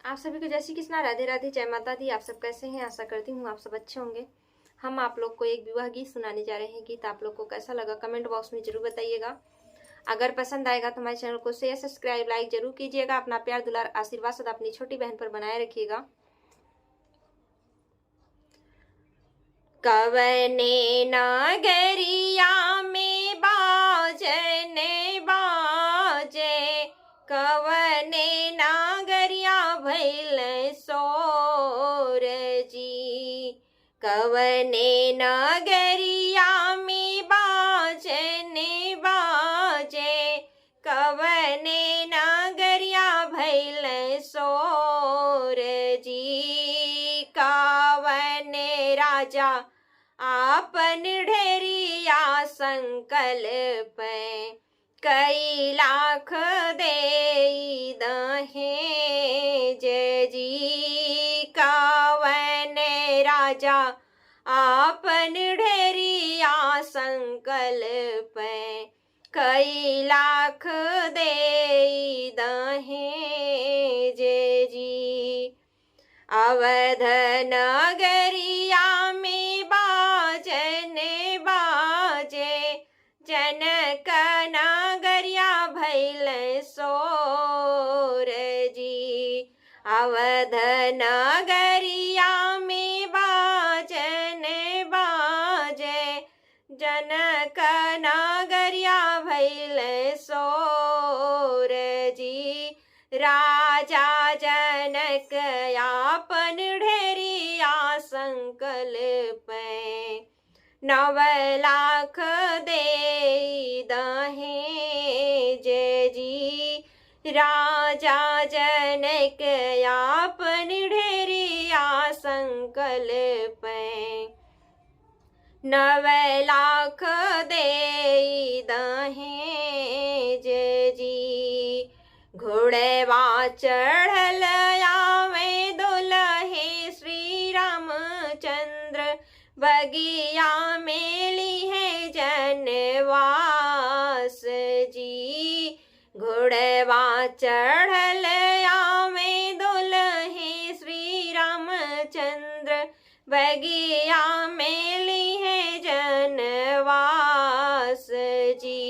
आप सभी को जय श्री कृष्णा, राधे राधे, जय माता दी। आप सब कैसे हैं? आशा करती हूँ आप सब अच्छे होंगे। हम आप लोग को एक विवाह गीत सुनाने जा रहे हैं। गीत आप लोग को कैसा लगा कमेंट बॉक्स में जरूर बताइएगा। अगर पसंद आएगा तो हमारे चैनल को शेयर, सब्सक्राइब, लाइक जरूर कीजिएगा। अपना प्यार, दुलार, आशीर्वाद सदा अपनी छोटी बहन पर बनाए रखिएगा। कवने नगरिया में बाजन बाजे, कवने नागरिया भैल सोर जी। कवने नगरिया में बाजन बाजे, कवने नागरिया भैल सोर जी। कवने राजा आपन ढेरिया संकल्प कई लाख दे दहेज जी। कवन राजा आपन ढेरिया संकल्प कई लाख दे दहेज जी। अवध नगरिया में बाजन बाजे, जनक नगरिया भैल सोर जी। अवध नगरिया में बाजन बाजे, जनक नगरिया भैल सोर जी। राजा जनक आपन ढेरिया संकल्प 9 लाख दे दहेज जी। राजा जनक आपन ढेरिया संकल्प 9 लाख दे दहेज जी। घोड़वा चढ़ल आवे दुल्हे श्री रामचंद्र, बगिया में ली है जनवास जी। घोड़वा चढ़ल आवे दुल्हे श्री रामचंद्र, बगिया में ली है जनवास जी।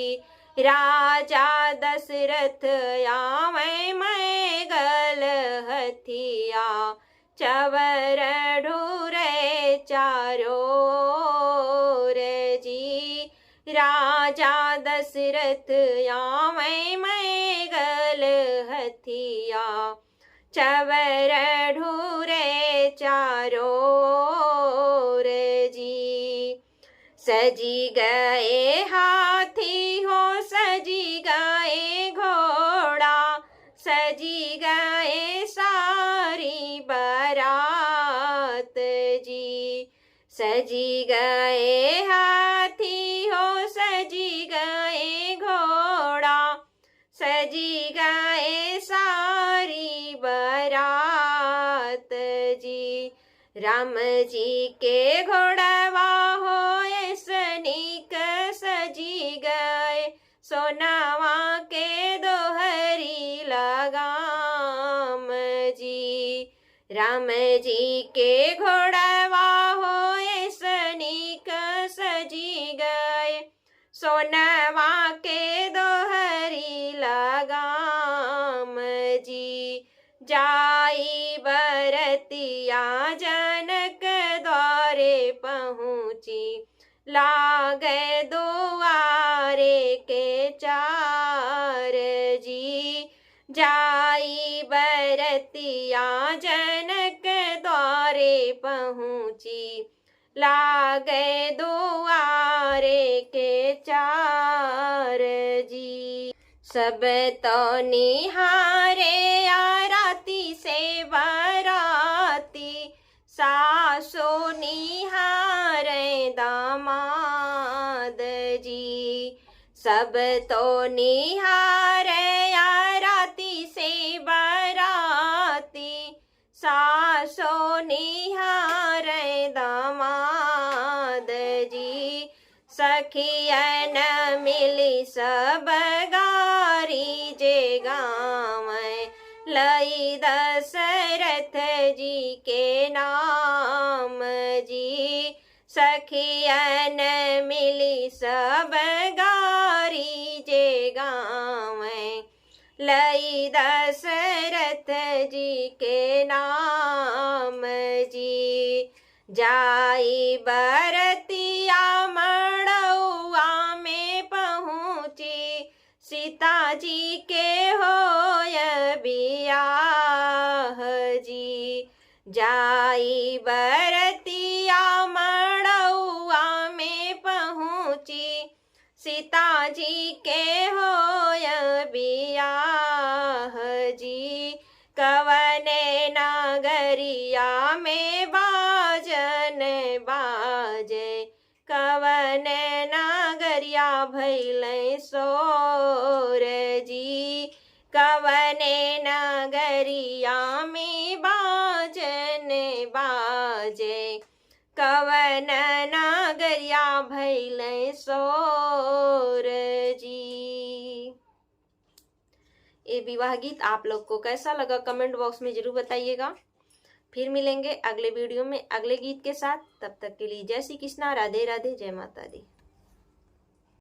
राजा दशरथ आवे मैगल हथिया, चवर ढूरे चारोर जी। राजा दशरथ आवे मैगल हथिया, चवर ढूरे चारोर जी। सजी गए हाथी हो, सजी गए घोड़ा, सजी गए सारी बारात जी। सजी गए हाथी हो, सजी गए घोड़ा, सजी गए सारी बारात जी। राम जी के घोड़वा हो सनिक सजी गए, सोनावा के दोहरी लगाम जी। राम जी के घोड़वा हो सनिक सजी गए, सोनावा के दोहरी लगाम जी। जाई बरतिया जनक द्वारे पहुँची, लागे दुआरे के चार जी। जाई बरतिया जनक द्वारे पहुँची, लागे दुआरे के चार जी। सब तो निहारे आरती से बाराती, सासो निहारे दामाद जी। सब तो निहारे आरती से बाराती, सासो निहारे दामाद जी। सखियन मिली सब गारी जे गाँव लई दस दशरथ जी के नाम जी। सखियन मिली सब गारी जे गावें, लई दशरथ जी के नाम जी। जाई बरतिया मड़उआ में पहुँची, सीता जी के होय बियाह जी। जाई बरतिया मड़उआ में पहुँची, सीता जी के होय बियाह जी। कवने नगरिया में बाजन बाजे, कवन नगरिया भैले सोर जी। कवने नगरिया में बाजन बाजे, कवन नगरिया भैले सोर जी। ये विवाह गीत आप लोग को कैसा लगा कमेंट बॉक्स में जरूर बताइएगा। फिर मिलेंगे अगले वीडियो में अगले गीत के साथ। तब तक के लिए जय श्री कृष्णा, राधे राधे, जय माता दी।